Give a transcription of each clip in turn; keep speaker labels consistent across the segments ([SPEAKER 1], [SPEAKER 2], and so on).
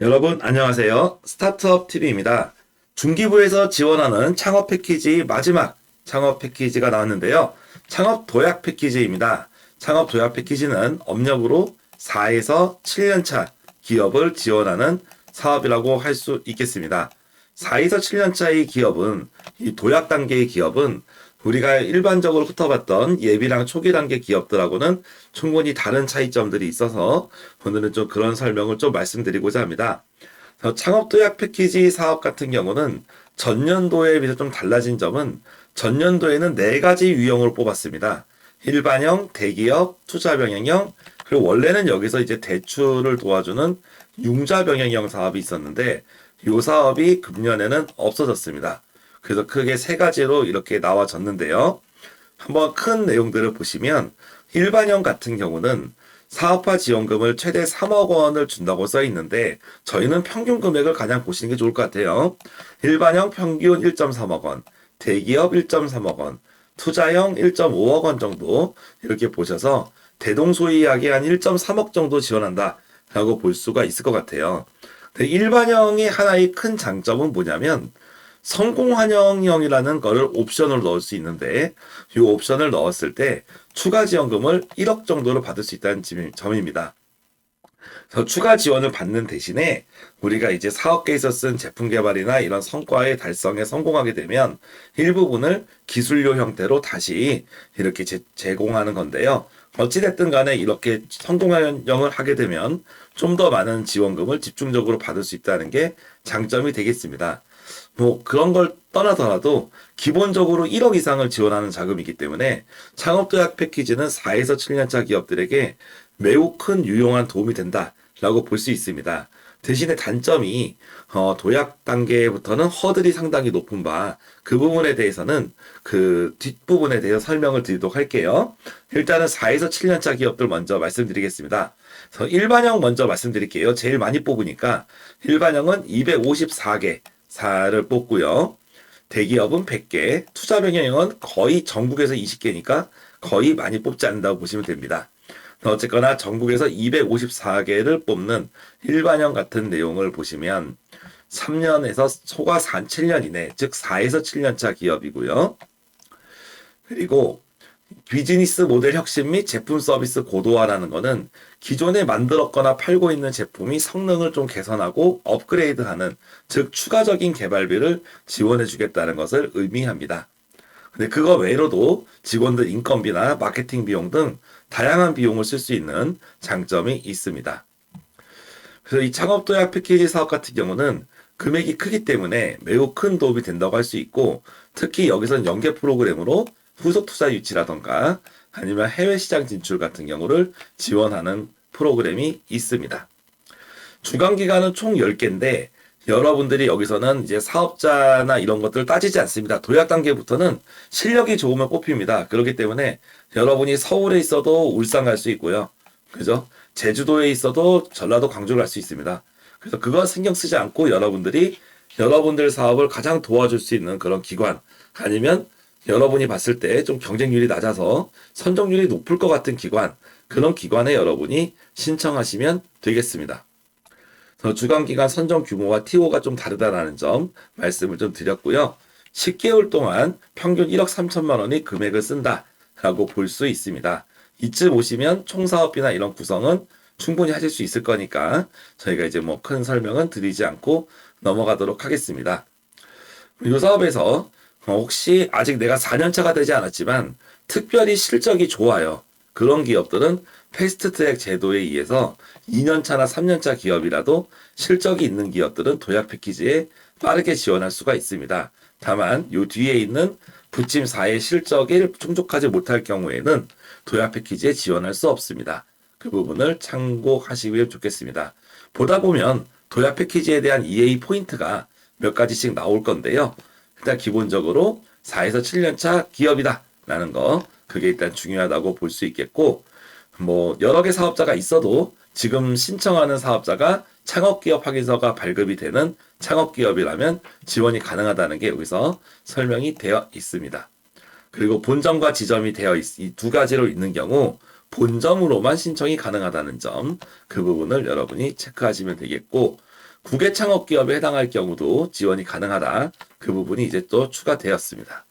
[SPEAKER 1] 여러분 안녕하세요. 스타트업 TV입니다. 중기부에서 지원하는 창업 패키지 마지막 창업 패키지가 나왔는데요. 창업 도약 패키지입니다. 창업 도약 패키지는 업력으로 4에서 7년차 기업을 지원하는 사업이라고 할 수 있겠습니다. 4에서 7년차의 기업은 이 도약 단계의 기업은 우리가 일반적으로 훑어봤던 예비랑 초기 단계 기업들하고는 충분히 다른 차이점들이 있어서 오늘은 좀 그런 설명을 좀 말씀드리고자 합니다. 창업도약 패키지 사업 같은 경우는 전년도에 비해서 좀 달라진 점은 전년도에는 4가지 유형을 뽑았습니다. 일반형, 대기업, 투자병행형, 그리고 원래는 여기서 이제 대출을 도와주는 융자병행형 사업이 있었는데 이 사업이 금년에는 없어졌습니다. 그래서 크게 3가지로 이렇게 나와졌는데요. 한번 큰 내용들을 보시면 일반형 같은 경우는 사업화 지원금을 최대 3억 원을 준다고 써 있는데 저희는 평균 금액을 가장 보시는 게 좋을 것 같아요. 일반형 평균 1.3억 원, 대기업 1.3억 원, 투자형 1.5억 원 정도 이렇게 보셔서 대동소이하게 한 1.3억 정도 지원한다라고 볼 수가 있을 것 같아요. 일반형의 하나의 큰 장점은 뭐냐면 성공환영형이라는 거를 옵션으로 넣을 수 있는데 이 옵션을 넣었을 때 추가 지원금을 1억 정도를 받을 수 있다는 점입니다. 그래서 추가 지원을 받는 대신에 우리가 이제 사업계에서 쓴 제품 개발이나 이런 성과의 달성에 성공하게 되면 일부분을 기술료 형태로 다시 이렇게 제공하는 건데요. 어찌됐든 간에 이렇게 성공환영을 하게 되면 좀 더 많은 지원금을 집중적으로 받을 수 있다는 게 장점이 되겠습니다. 뭐 그런 걸 떠나더라도 기본적으로 1억 이상을 지원하는 자금이기 때문에 창업도약 패키지는 4에서 7년차 기업들에게 매우 큰 유용한 도움이 된다라고 볼 수 있습니다. 대신에 단점이 도약 단계부터는 허들이 상당히 높은 바 그 부분에 대해서는 그 뒷부분에 대해서 설명을 드리도록 할게요. 일단은 4에서 7년차 기업들 먼저 말씀드리겠습니다. 그래서 일반형 먼저 말씀드릴게요. 제일 많이 뽑으니까 일반형은 254개 사를 뽑고요. 대기업은 100개, 투자병행형은 거의 전국에서 20개니까 거의 많이 뽑지 않는다고 보시면 됩니다. 어쨌거나 전국에서 254개를 뽑는 일반형 같은 내용을 보시면 3년에서 초과 7년 이내, 즉 4에서 7년차 기업이고요. 그리고 비즈니스 모델 혁신 및 제품 서비스 고도화라는 것은 기존에 만들었거나 팔고 있는 제품이 성능을 좀 개선하고 업그레이드하는, 즉 추가적인 개발비를 지원해 주겠다는 것을 의미합니다. 근데 그거 외로도 직원들 인건비나 마케팅 비용 등 다양한 비용을 쓸 수 있는 장점이 있습니다. 그래서 이 창업도약 패키지 사업 같은 경우는 금액이 크기 때문에 매우 큰 도움이 된다고 할 수 있고, 특히 여기서는 연계 프로그램으로 후속 투자 유치라던가 아니면 해외 시장 진출 같은 경우를 지원하는 프로그램이 있습니다. 주관 기간은 총 10개인데 여러분들이 여기서는 이제 사업자나 이런 것들을 따지지 않습니다. 도약 단계부터는 실력이 좋으면 뽑힙니다. 그렇기 때문에 여러분이 서울에 있어도 울산 갈 수 있고요. 그죠? 제주도에 있어도 전라도 광주를 갈 수 있습니다. 그래서 그거 신경 쓰지 않고 여러분들이 여러분들 사업을 가장 도와줄 수 있는 그런 기관, 아니면 여러분이 봤을 때 좀 경쟁률이 낮아서 선정률이 높을 것 같은 기관, 그런 기관에 여러분이 신청하시면 되겠습니다. 주간기간 선정 규모와 TO가 좀 다르다라는 점 말씀을 좀 드렸고요. 10개월 동안 평균 1억 3천만 원의 금액을 쓴다라고 볼 수 있습니다. 이쯤 오시면 총사업비나 이런 구성은 충분히 하실 수 있을 거니까 저희가 이제 뭐 큰 설명은 드리지 않고 넘어가도록 하겠습니다. 이 사업에서 혹시 아직 내가 4년차가 되지 않았지만 특별히 실적이 좋아요. 그런 기업들은 패스트트랙 제도에 의해서 2년차나 3년차 기업이라도 실적이 있는 기업들은 도약 패키지에 빠르게 지원할 수가 있습니다. 다만 이 뒤에 있는 부침 4의 실적이 충족하지 못할 경우에는 도약 패키지에 지원할 수 없습니다. 그 부분을 참고하시면 좋겠습니다. 보다 보면 도약 패키지에 대한 EA 포인트가 몇 가지씩 나올 건데요. 일단 기본적으로 4에서 7년차 기업이다 라는 거, 그게 일단 중요하다고 볼 수 있겠고, 뭐 여러 개 사업자가 있어도 지금 신청하는 사업자가 창업기업 확인서가 발급이 되는 창업기업이라면 지원이 가능하다는 게 여기서 설명이 되어 있습니다. 그리고 본점과 지점이 이 두 가지로 있는 경우 본점으로만 신청이 가능하다는 점, 그 부분을 여러분이 체크하시면 되겠고, 국외 창업 기업에 해당할 경우도 지원이 가능하다. 그 부분이 이제 또 추가되었습니다.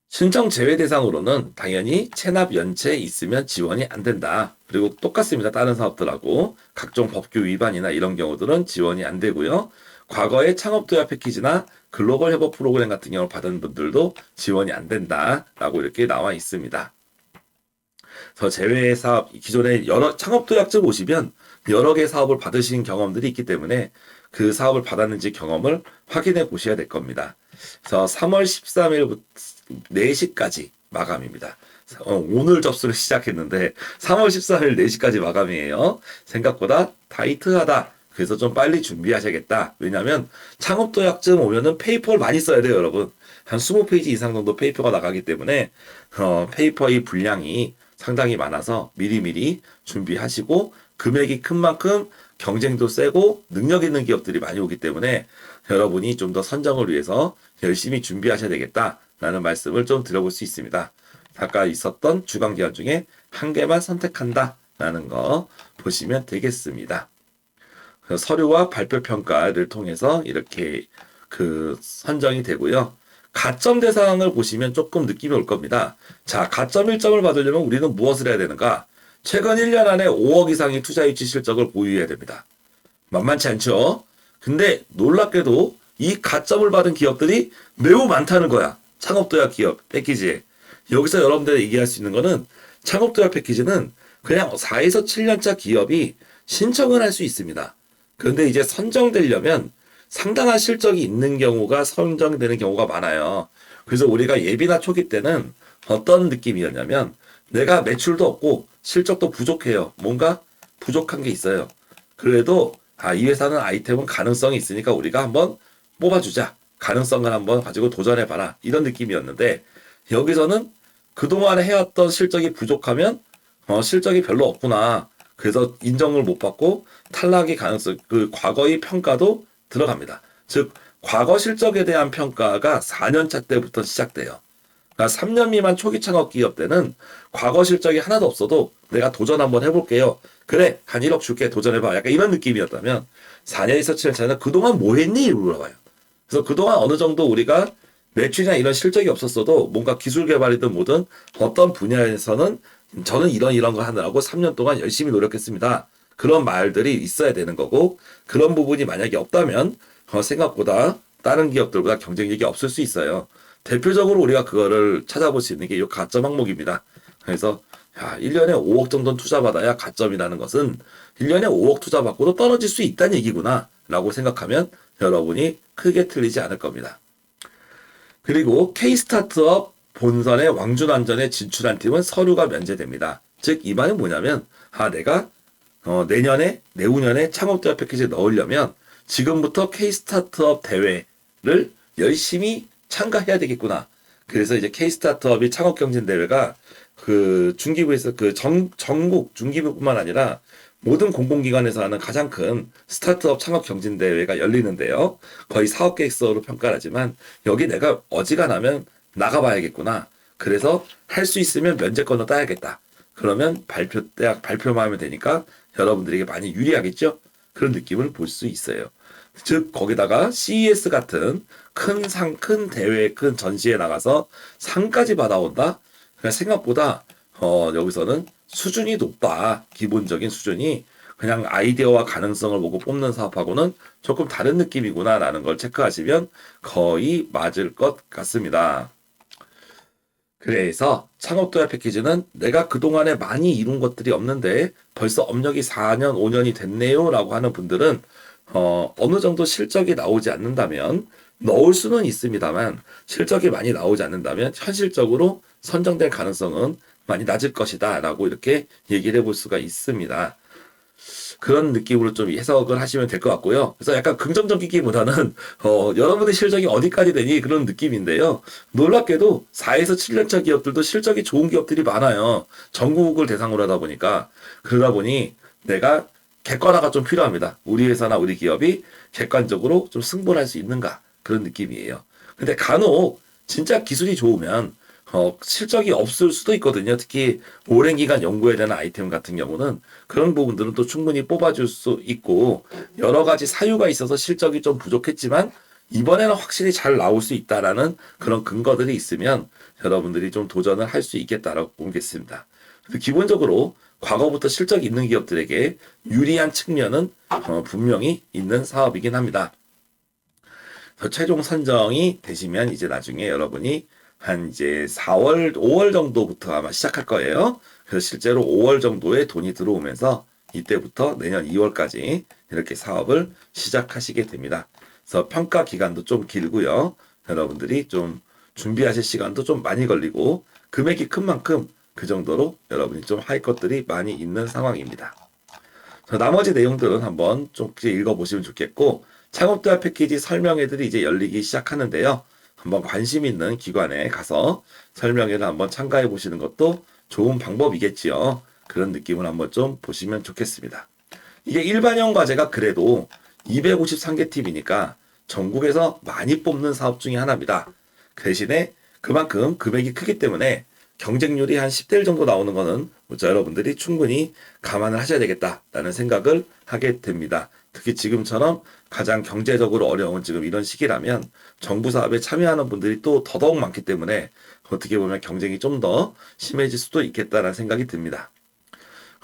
[SPEAKER 1] 신청 제외 대상으로는 당연히 체납 연체 있으면 지원이 안 된다. 그리고 똑같습니다. 다른 사업들하고 각종 법규 위반이나 이런 경우들은 지원이 안 되고요. 과거에 창업 도약 패키지나 글로벌 협업 프로그램 같은 경우를 받은 분들도 지원이 안 된다라고 이렇게 나와 있습니다. 그래서 제외 사업 기존에 여러 창업 도약증 오시면 여러 개 사업을 받으신 경험들이 있기 때문에 그 사업을 받았는지 경험을 확인해 보셔야 될 겁니다. 그래서 3월 13일부터 4시까지 마감입니다. 오늘 접수를 시작했는데 3월 13일 4시까지 마감이에요. 생각보다 타이트하다. 그래서 좀 빨리 준비하셔야겠다. 왜냐하면 창업도약증 오면은 페이퍼를 많이 써야 돼요, 여러분. 한 20페이지 이상 정도 페이퍼가 나가기 때문에 페이퍼의 분량이 상당히 많아서 미리미리 준비하시고 금액이 큰 만큼 경쟁도 세고 능력 있는 기업들이 많이 오기 때문에 여러분이 좀 더 선정을 위해서 열심히 준비하셔야 되겠다라는 말씀을 좀 드려볼 수 있습니다. 아까 있었던 주간기간 중에 한 개만 선택한다라는 거 보시면 되겠습니다. 서류와 발표 평가를 통해서 이렇게 선정이 되고요. 가점 대상을 보시면 조금 느낌이 올 겁니다. 자, 가점 1점을 받으려면 우리는 무엇을 해야 되는가? 최근 1년 안에 5억 이상의 투자 유치 실적을 보유해야 됩니다. 만만치 않죠? 근데 놀랍게도 이 가점을 받은 기업들이 매우 많다는 거야. 창업도약 기업 패키지에. 여기서 여러분들이 얘기할 수 있는 거는 창업도약 패키지는 그냥 4에서 7년차 기업이 신청을 할 수 있습니다. 그런데 이제 선정되려면 상당한 실적이 있는 경우가 선정되는 경우가 많아요. 그래서 우리가 예비나 초기 때는 어떤 느낌이었냐면 내가 매출도 없고 실적도 부족해요. 뭔가 부족한 게 있어요. 그래도 이 회사는 아이템은 가능성이 있으니까 우리가 한번 뽑아주자. 가능성을 한번 가지고 도전해봐라. 이런 느낌이었는데 여기서는 그동안에 해왔던 실적이 부족하면 실적이 별로 없구나. 그래서 인정을 못 받고 탈락의 가능성, 과거의 평가도 들어갑니다. 즉, 과거 실적에 대한 평가가 4년차 때부터 시작돼요. 그러니까 3년 미만 초기 창업 기업 때는 과거 실적이 하나도 없어도 내가 도전 한번 해볼게요. 그래, 한 1억 줄게, 도전해봐. 약간 이런 느낌이었다면 4년에서 7년차는 그동안 뭐 했니? 물어봐요. 그래서 그동안 어느 정도 우리가 매출이나 이런 실적이 없었어도 뭔가 기술 개발이든 뭐든 어떤 분야에서는 저는 이런 거 하느라고 3년 동안 열심히 노력했습니다. 그런 말들이 있어야 되는 거고 그런 부분이 만약에 없다면 생각보다 다른 기업들보다 경쟁력이 없을 수 있어요. 대표적으로 우리가 그거를 찾아볼 수 있는 게 이 가점 항목입니다. 그래서 1년에 5억 정도는 투자받아야 가점이라는 것은 1년에 5억 투자받고도 떨어질 수 있다는 얘기구나 라고 생각하면 여러분이 크게 틀리지 않을 겁니다. 그리고 K스타트업 본선의 왕준안전에 진출한 팀은 서류가 면제됩니다. 즉 이 말은 뭐냐면 내가 내년에 내후년에 창업대학 패키지에 넣으려면 지금부터 K스타트업 대회를 열심히 참가해야 되겠구나. 그래서 이제 K스타트업이 창업경진대회가 중기부에서 전국 중기부뿐만 아니라 모든 공공기관에서 하는 가장 큰 스타트업 창업경진대회가 열리는데요. 거의 사업계획서로 평가를 하지만 여기 내가 어지간하면 나가봐야겠구나. 그래서 할 수 있으면 면제권을 따야겠다. 그러면 발표만 하면 되니까 여러분들에게 많이 유리하겠죠? 그런 느낌을 볼 수 있어요. 즉 거기다가 CES 같은 큰 대회, 큰 전시에 나가서 상까지 받아온다? 그러니까 생각보다 여기서는 수준이 높다. 기본적인 수준이 그냥 아이디어와 가능성을 보고 뽑는 사업하고는 조금 다른 느낌이구나라는 걸 체크하시면 거의 맞을 것 같습니다. 그래서 창업도약 패키지는 내가 그동안에 많이 이룬 것들이 없는데 벌써 업력이 4년, 5년이 됐네요 라고 하는 분들은 어느 정도 실적이 나오지 않는다면 넣을 수는 있습니다만 실적이 많이 나오지 않는다면 현실적으로 선정될 가능성은 많이 낮을 것이다 라고 이렇게 얘기를 해볼 수가 있습니다. 그런 느낌으로 좀 해석을 하시면 될 것 같고요. 그래서 약간 긍정적이기보다는 여러분의 실적이 어디까지 되니 그런 느낌인데요. 놀랍게도 4에서 7년차 기업들도 실적이 좋은 기업들이 많아요. 전국을 대상으로 하다 보니까 그러다 보니 내가 객관화가 좀 필요합니다. 우리 회사나 우리 기업이 객관적으로 좀 승부를 할 수 있는가 그런 느낌이에요. 근데 간혹 진짜 기술이 좋으면 실적이 없을 수도 있거든요. 특히 오랜 기간 연구해야 되는 아이템 같은 경우는 그런 부분들은 또 충분히 뽑아줄 수 있고 여러 가지 사유가 있어서 실적이 좀 부족했지만 이번에는 확실히 잘 나올 수 있다라는 그런 근거들이 있으면 여러분들이 좀 도전을 할 수 있겠다라고 보겠습니다. 기본적으로 과거부터 실적이 있는 기업들에게 유리한 측면은 분명히 있는 사업이긴 합니다. 최종 선정이 되시면 이제 나중에 여러분이 한 이제 4월, 5월 정도부터 아마 시작할 거예요. 그래서 실제로 5월 정도에 돈이 들어오면서 이때부터 내년 2월까지 이렇게 사업을 시작하시게 됩니다. 그래서 평가 기간도 좀 길고요. 여러분들이 좀 준비하실 시간도 좀 많이 걸리고 금액이 큰 만큼 그 정도로 여러분이 좀 할 것들이 많이 있는 상황입니다. 나머지 내용들은 한번 좀 읽어보시면 좋겠고 창업대학 패키지 설명회들이 이제 열리기 시작하는데요. 한번 관심 있는 기관에 가서 설명회를 한번 참가해 보시는 것도 좋은 방법이겠지요. 그런 느낌을 한번 좀 보시면 좋겠습니다. 이게 일반형 과제가 그래도 253개 팀이니까 전국에서 많이 뽑는 사업 중에 하나입니다. 그 대신에 그만큼 금액이 크기 때문에 경쟁률이 한 10대 1 정도 나오는 거는 여러분들이 충분히 감안을 하셔야 되겠다라는 생각을 하게 됩니다. 특히 지금처럼 가장 경제적으로 어려운 지금 이런 시기라면 정부 사업에 참여하는 분들이 또 더더욱 많기 때문에 어떻게 보면 경쟁이 좀 더 심해질 수도 있겠다라는 생각이 듭니다.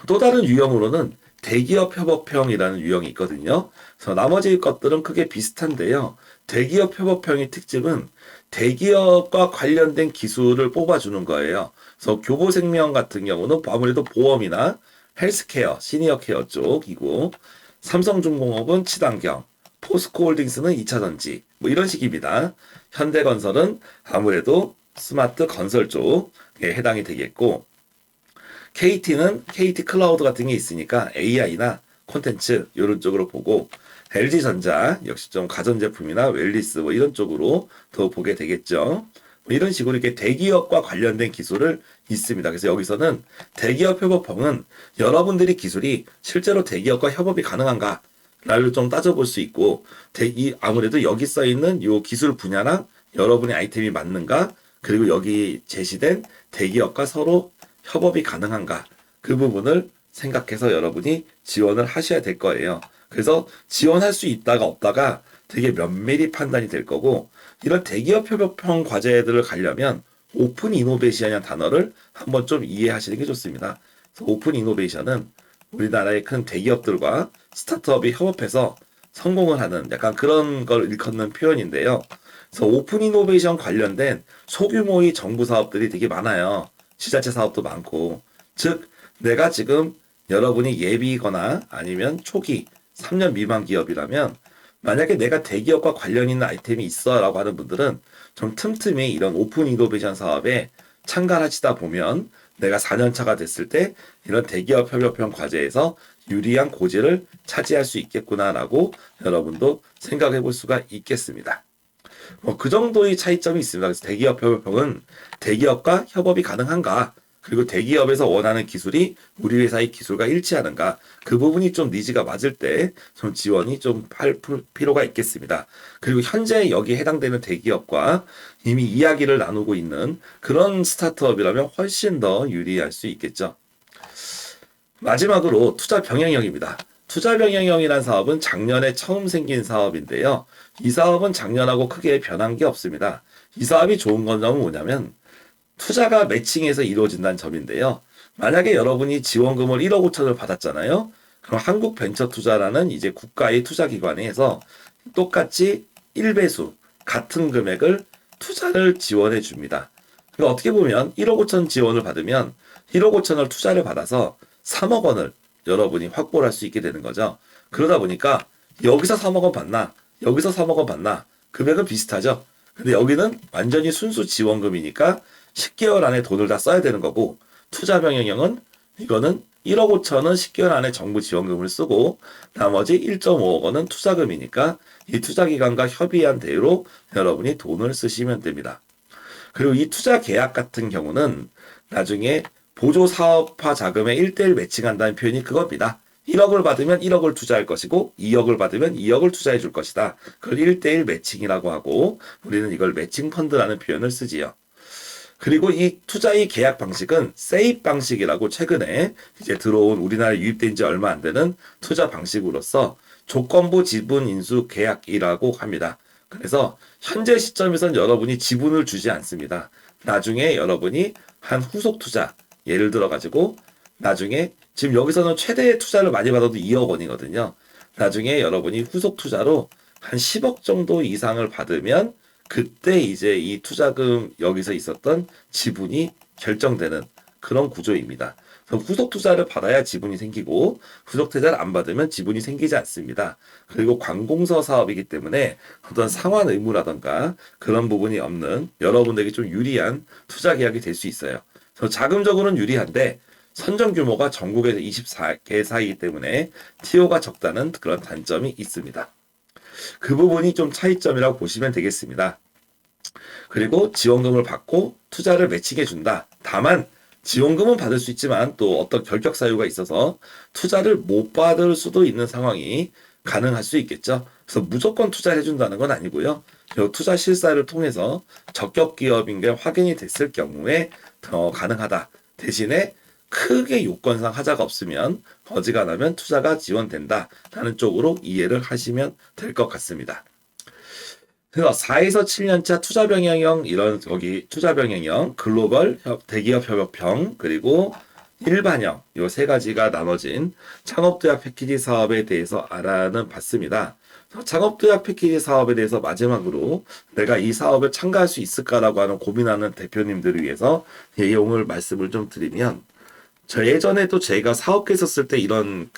[SPEAKER 1] 또 다른 유형으로는 대기업 협업형이라는 유형이 있거든요. 그래서 나머지 것들은 크게 비슷한데요. 대기업 협업형의 특징은 대기업과 관련된 기술을 뽑아주는 거예요. 그래서 교보생명 같은 경우는 아무래도 보험이나 헬스케어, 시니어케어 쪽이고 삼성중공업은 친환경, 포스코홀딩스는 2차전지 뭐 이런 식입니다. 현대건설은 아무래도 스마트 건설 쪽에 해당이 되겠고 KT는 KT 클라우드 같은 게 있으니까 AI나 콘텐츠 이런 쪽으로 보고 LG전자 역시 좀 가전제품이나 웰리스 뭐 이런 쪽으로 더 보게 되겠죠. 뭐 이런 식으로 이렇게 대기업과 관련된 기술을 있습니다. 그래서 여기서는 대기업 협업형은 여러분들이 기술이 실제로 대기업과 협업이 가능한가 라를 좀 따져볼 수 있고 아무래도 여기 써 있는 이 기술 분야랑 여러분의 아이템이 맞는가 그리고 여기 제시된 대기업과 서로 협업이 가능한가 그 부분을 생각해서 여러분이 지원을 하셔야 될 거예요. 그래서 지원할 수 있다가 없다가 되게 면밀히 판단이 될 거고 이런 대기업 협업형 과제들을 가려면 오픈 이노베이션이라는 단어를 한번 좀 이해하시는 게 좋습니다. 그래서 오픈 이노베이션은 우리나라의 큰 대기업들과 스타트업이 협업해서 성공을 하는 약간 그런 걸 일컫는 표현인데요. 그래서 오픈 이노베이션 관련된 소규모의 정부 사업들이 되게 많아요. 지자체 사업도 많고 즉 내가 지금 여러분이 예비거나 아니면 초기 3년 미만 기업이라면 만약에 내가 대기업과 관련 있는 아이템이 있어 라고 하는 분들은 좀 틈틈이 이런 오픈 이노베이션 사업에 참가하시다 보면 내가 4년 차가 됐을 때 이런 대기업 협업형 과제에서 유리한 고지를 차지할 수 있겠구나라고 여러분도 생각해 볼 수가 있겠습니다. 그 정도의 차이점이 있습니다. 그래서 대기업 협업형은 대기업과 협업이 가능한가? 그리고 대기업에서 원하는 기술이 우리 회사의 기술과 일치하는가? 그 부분이 좀 니즈가 맞을 때 좀 지원이 좀 할 필요가 있겠습니다. 그리고 현재 여기에 해당되는 대기업과 이미 이야기를 나누고 있는 그런 스타트업이라면 훨씬 더 유리할 수 있겠죠. 마지막으로 투자 병행형입니다. 투자 병행형이라는 사업은 작년에 처음 생긴 사업인데요. 이 사업은 작년하고 크게 변한 게 없습니다. 이 사업이 좋은 건 뭐냐면 투자가 매칭해서 이루어진다는 점인데요. 만약에 여러분이 지원금을 1억 5천을 받았잖아요. 그럼 한국벤처투자라는 이제 국가의 투자기관에서 똑같이 1배수 같은 금액을 투자를 지원해 줍니다. 그러니까 어떻게 보면 1억 5천 지원을 받으면 1억 5천을 투자를 받아서 3억 원을 여러분이 확보를 할 수 있게 되는 거죠. 그러다 보니까 여기서 3억 원 받나 여기서 3억 원 받나 금액은 비슷하죠. 근데 여기는 완전히 순수 지원금이니까 10개월 안에 돈을 다 써야 되는 거고 투자 병행형은 이거는 1억 5천은 10개월 안에 정부 지원금을 쓰고 나머지 1.5억 원은 투자금이니까 이 투자기관과 협의한 대로 여러분이 돈을 쓰시면 됩니다. 그리고 이 투자 계약 같은 경우는 나중에 보조사업화 자금에 1대1 매칭한다는 표현이 그겁니다. 1억을 받으면 1억을 투자할 것이고 2억을 받으면 2억을 투자해 줄 것이다. 그걸 1대1 매칭이라고 하고 우리는 이걸 매칭 펀드라는 표현을 쓰지요. 그리고 이 투자의 계약 방식은 세입 방식이라고 최근에 이제 들어온 우리나라에 유입된 지 얼마 안 되는 투자 방식으로서 조건부 지분 인수 계약이라고 합니다. 그래서 현재 시점에선 여러분이 지분을 주지 않습니다. 나중에 여러분이 한 후속 투자, 예를 들어 가지고 나중에 지금 여기서는 최대 투자를 많이 받아도 2억 원이거든요. 나중에 여러분이 후속 투자로 한 10억 정도 이상을 받으면 그때 이제 이 투자금 여기서 있었던 지분이 결정되는 그런 구조입니다. 그래서 후속 투자를 받아야 지분이 생기고 후속 투자를 안 받으면 지분이 생기지 않습니다. 그리고 관공서 사업이기 때문에 어떤 상환 의무라던가 그런 부분이 없는 여러분들에게 좀 유리한 투자 계약이 될 수 있어요. 그래서 자금적으로는 유리한데 선정 규모가 전국에서 24개사이기 때문에 TO가 적다는 그런 단점이 있습니다. 그 부분이 좀 차이점이라고 보시면 되겠습니다. 그리고 지원금을 받고 투자를 매칭해 준다. 다만 지원금은 받을 수 있지만 또 어떤 결격 사유가 있어서 투자를 못 받을 수도 있는 상황이 가능할 수 있겠죠. 그래서 무조건 투자해 준다는 건 아니고요. 투자 실사를 통해서 적격 기업인 게 확인이 됐을 경우에 더 가능하다. 대신에 크게 요건상 하자가 없으면 어지간하면 투자가 지원된다라는 쪽으로 이해를 하시면 될 것 같습니다. 그래서 4에서 7년차 투자 병행형 이런 거기 투자 병행형 글로벌 대기업 협업형 그리고 일반형 요 세 가지가 나눠진 창업도약 패키지 사업에 대해서 알아는 봤습니다. 창업도약 패키지 사업에 대해서 마지막으로 내가 이 사업에 참가할 수 있을까라고 하는 고민하는 대표님들을 위해서 내용을 말씀을 좀 드리면 저 예전에도 제가 사업계 있었을 때 이런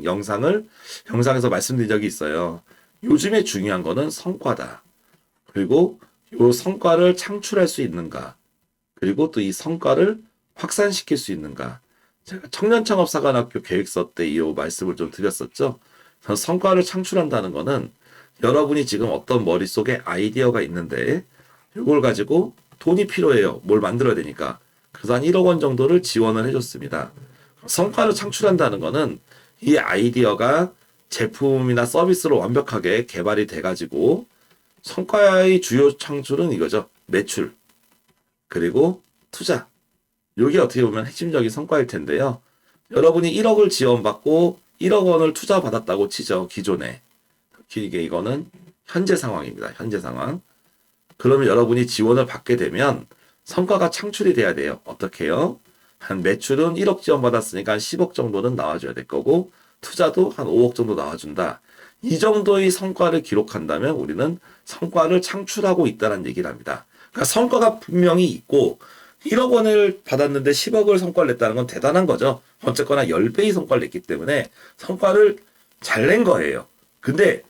[SPEAKER 1] 영상에서 말씀드린 적이 있어요. 요즘에 중요한 거는 성과다. 그리고 이 성과를 창출할 수 있는가. 그리고 또 이 성과를 확산시킬 수 있는가. 제가 청년창업사관학교 계획서 때 이 말씀을 좀 드렸었죠. 성과를 창출한다는 거는 여러분이 지금 어떤 머릿속에 아이디어가 있는데 이걸 가지고 돈이 필요해요. 뭘 만들어야 되니까. 그래서 한 1억 원 정도를 지원을 해줬습니다. 성과를 창출한다는 거는 이 아이디어가 제품이나 서비스로 완벽하게 개발이 돼가지고 성과의 주요 창출은 이거죠. 매출 그리고 투자. 이게 어떻게 보면 핵심적인 성과일 텐데요. 여러분이 1억을 지원받고 1억 원을 투자받았다고 치죠. 기존에. 이거는 현재 상황입니다. 현재 상황. 그러면 여러분이 지원을 받게 되면 성과가 창출이 돼야 돼요. 어떻게 해요? 한 매출은 1억 지원받았으니까 한 10억 정도는 나와줘야 될 거고 투자도 한 5억 정도 나와준다. 이 정도의 성과를 기록한다면 우리는 성과를 창출하고 있다는 얘기를 합니다. 그러니까 성과가 분명히 있고 1억 원을 받았는데 10억을 성과를 냈다는 건 대단한 거죠. 어쨌거나 10배의 성과를 냈기 때문에 성과를 잘 낸 거예요. 근데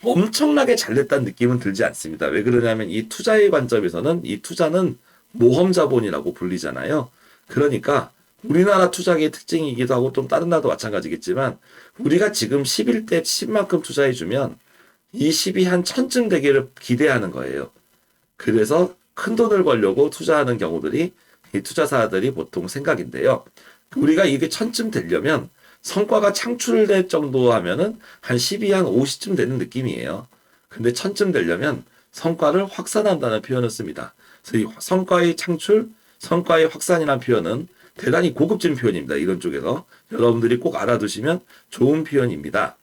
[SPEAKER 1] 엄청나게 잘 냈다는 느낌은 들지 않습니다. 왜 그러냐면 이 투자의 관점에서는 이 투자는 모험 자본이라고 불리잖아요. 그러니까 우리나라 투자계의 특징이기도 하고 좀 다른 나라도 마찬가지겠지만 우리가 지금 11대 10만큼 투자해주면 이 10이 한 1000쯤 되기를 기대하는 거예요. 그래서 큰 돈을 벌려고 투자하는 경우들이 이 투자사들이 보통 생각인데요. 우리가 이게 1000쯤 되려면 성과가 창출될 정도 하면은 한 10이 한 50쯤 되는 느낌이에요. 근데 1000쯤 되려면 성과를 확산한다는 표현을 씁니다. 그래서 이 성과의 창출, 성과의 확산이라는 표현은 대단히 고급진 표현입니다. 이런 쪽에서 여러분들이 꼭 알아두시면 좋은 표현입니다.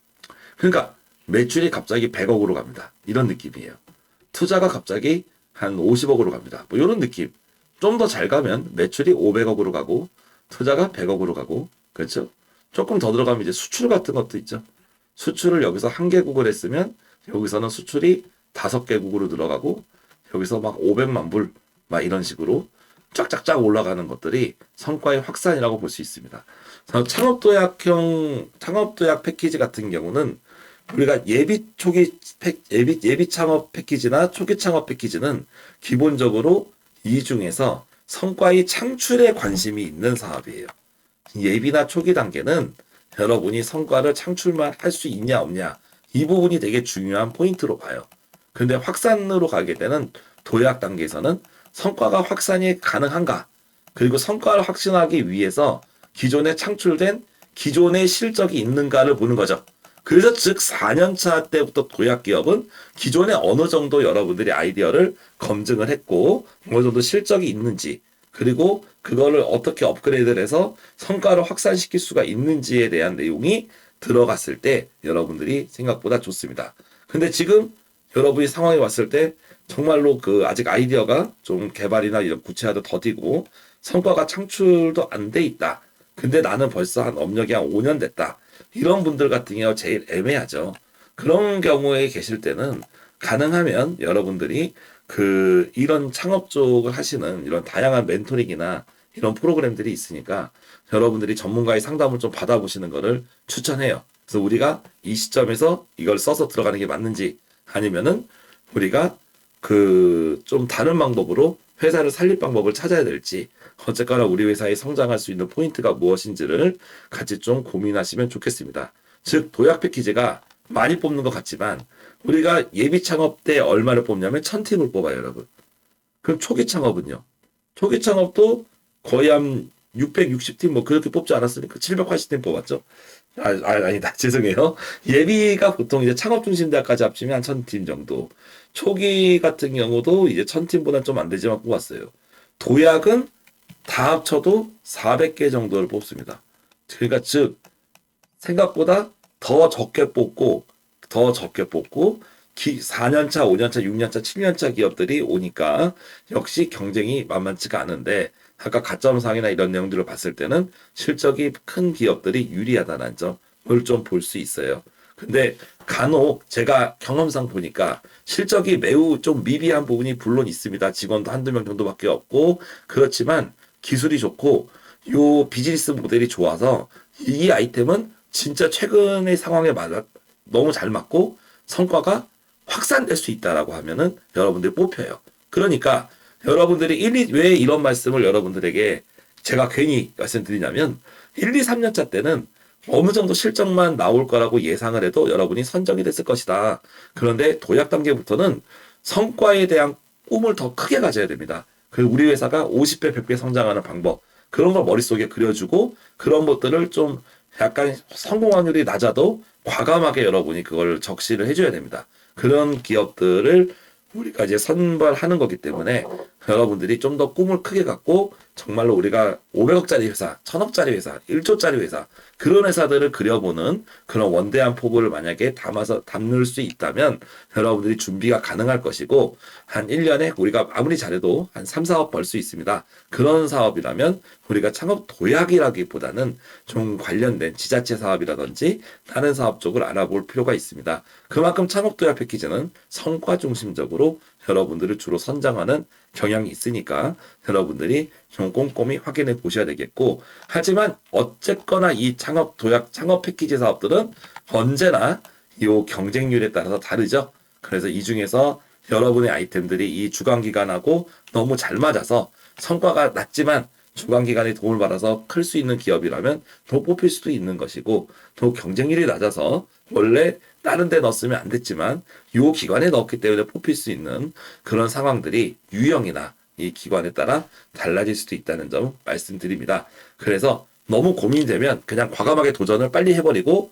[SPEAKER 1] 그러니까 매출이 갑자기 100억으로 갑니다. 이런 느낌이에요. 투자가 갑자기 한 50억으로 갑니다. 뭐 이런 느낌. 좀 더 잘 가면 매출이 500억으로 가고 투자가 100억으로 가고 그렇죠? 조금 더 들어가면 이제 수출 같은 것도 있죠. 수출을 여기서 한 개국을 했으면 여기서는 수출이 5개국으로 들어가고 여기서 막 500만 불 막 이런 식으로 쫙쫙쫙 올라가는 것들이 성과의 확산이라고 볼 수 있습니다. 창업도약 패키지 같은 경우는 우리가 예비 창업 패키지나 초기 창업 패키지는 기본적으로 이 중에서 성과의 창출에 관심이 있는 사업이에요. 예비나 초기 단계는 여러분이 성과를 창출만 할 수 있냐 없냐 이 부분이 되게 중요한 포인트로 봐요. 근데 확산으로 가게 되는 도약 단계에서는 성과가 확산이 가능한가 그리고 성과를 확신하기 위해서 기존에 창출된 기존의 실적이 있는가를 보는 거죠. 그래서 즉 4년차 때부터 도약 기업은 기존에 어느 정도 여러분들이 아이디어를 검증을 했고 어느 정도 실적이 있는지 그리고 그거를 어떻게 업그레이드를 해서 성과를 확산시킬 수가 있는지에 대한 내용이 들어갔을 때 여러분들이 생각보다 좋습니다. 근데 지금 여러분이 상황에 왔을 때 정말로 그 아직 아이디어가 좀 개발이나 이런 구체화도 더디고 성과가 창출도 안 돼 있다. 근데 나는 벌써 한 업력이 한 5년 됐다. 이런 분들 같은 경우 제일 애매하죠. 그런 경우에 계실 때는 가능하면 여러분들이 그 이런 창업 쪽을 하시는 이런 다양한 멘토링이나 이런 프로그램들이 있으니까 여러분들이 전문가의 상담을 좀 받아보시는 거를 추천해요. 그래서 우리가 이 시점에서 이걸 써서 들어가는 게 맞는지 아니면은 우리가 그 좀 다른 방법으로 회사를 살릴 방법을 찾아야 될지 어쨌거나 우리 회사에 성장할 수 있는 포인트가 무엇인지를 같이 좀 고민하시면 좋겠습니다. 즉 도약 패키지가 많이 뽑는 것 같지만 우리가 예비 창업 때 얼마를 뽑냐면 1000팀을 뽑아요, 여러분. 그럼 초기 창업은요? 초기 창업도 거의 한 660팀 뭐 그렇게 뽑지 않았으니까 780팀 뽑았죠. 아니다. 죄송해요. 예비가 보통 이제 창업 중심 대학까지 합치면 한 1000팀 정도. 초기 같은 경우도 이제 1000팀보다 좀 안 되지만 뽑았어요. 도약은 다 합쳐도 400개 정도를 뽑습니다. 그러니까 즉 생각보다 더 적게 뽑고 4년차, 5년차, 6년차, 7년차 기업들이 오니까 역시 경쟁이 만만치가 않은데 아까 가점상이나 이런 내용들을 봤을 때는 실적이 큰 기업들이 유리하다는 점을 좀 볼 수 있어요. 근데 간혹 제가 경험상 보니까 실적이 매우 좀 미비한 부분이 물론 있습니다. 직원도 한두 명 정도밖에 없고 그렇지만 기술이 좋고 요 비즈니스 모델이 좋아서 이 아이템은 진짜 최근의 상황에 맞아 너무 잘 맞고 성과가 확산될 수 있다라고 하면은 여러분들이 뽑혀요. 그러니까 여러분들이 왜 이런 말씀을 여러분들에게 제가 괜히 말씀드리냐면 1, 2, 3년차 때는 어느 정도 실적만 나올 거라고 예상을 해도 여러분이 선정이 됐을 것이다. 그런데 도약 단계부터는 성과에 대한 꿈을 더 크게 가져야 됩니다. 그리고 우리 회사가 50배, 100배 성장하는 방법 그런 걸 머릿속에 그려주고 그런 것들을 좀 약간 성공 확률이 낮아도 과감하게 여러분이 그걸 적시를 해줘야 됩니다. 그런 기업들을 우리가 이제 선발하는 거기 때문에 여러분들이 좀 더 꿈을 크게 갖고 정말로 우리가 500억짜리 회사, 1000억짜리 회사, 1조짜리 회사 그런 회사들을 그려보는 그런 원대한 포부를 만약에 담을 수 있다면 여러분들이 준비가 가능할 것이고 한 1년에 우리가 아무리 잘해도 한 3, 4억 벌 수 있습니다. 그런 사업이라면 우리가 창업 도약이라기보다는 좀 관련된 지자체 사업이라든지 다른 사업 쪽을 알아볼 필요가 있습니다. 그만큼 창업 도약 패키지는 성과 중심적으로 여러분들을 주로 선정하는 경향이 있으니까 여러분들이 좀 꼼꼼히 확인해 보셔야 되겠고 하지만 어쨌거나 이 창업 도약 창업 패키지 사업들은 언제나 이 경쟁률에 따라서 다르죠. 그래서 이 중에서 여러분의 아이템들이 이 주간 기간하고 너무 잘 맞아서 성과가 낮지만 주간 기간에 도움을 받아서 클 수 있는 기업이라면 더 뽑힐 수도 있는 것이고 또 경쟁률이 낮아서 원래 다른 데 넣었으면 안 됐지만 요 기관에 넣었기 때문에 뽑힐 수 있는 그런 상황들이 유형이나 이 기관에 따라 달라질 수도 있다는 점 말씀드립니다. 그래서 너무 고민되면 그냥 과감하게 도전을 빨리 해버리고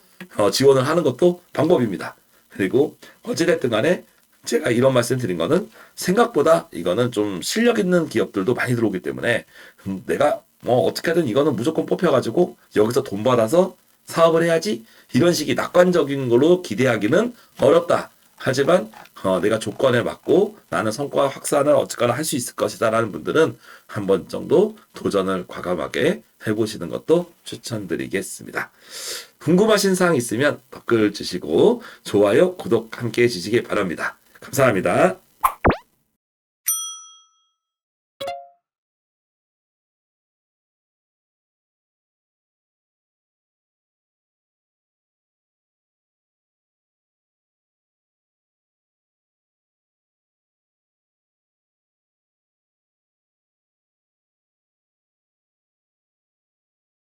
[SPEAKER 1] 지원을 하는 것도 방법입니다. 그리고 어찌됐든 간에 제가 이런 말씀 드린 거는 생각보다 이거는 좀 실력 있는 기업들도 많이 들어오기 때문에 내가 뭐 어떻게든 이거는 무조건 뽑혀가지고 여기서 돈 받아서 사업을 해야지 이런 식의 낙관적인 걸로 기대하기는 어렵다. 하지만 내가 조건에 맞고 나는 성과 확산을 어쨌거나 할 수 있을 것이다 라는 분들은 한 번 정도 도전을 과감하게 해보시는 것도 추천드리겠습니다. 궁금하신 사항 있으면 댓글 주시고 좋아요, 구독 함께 해주시기 바랍니다. 감사합니다.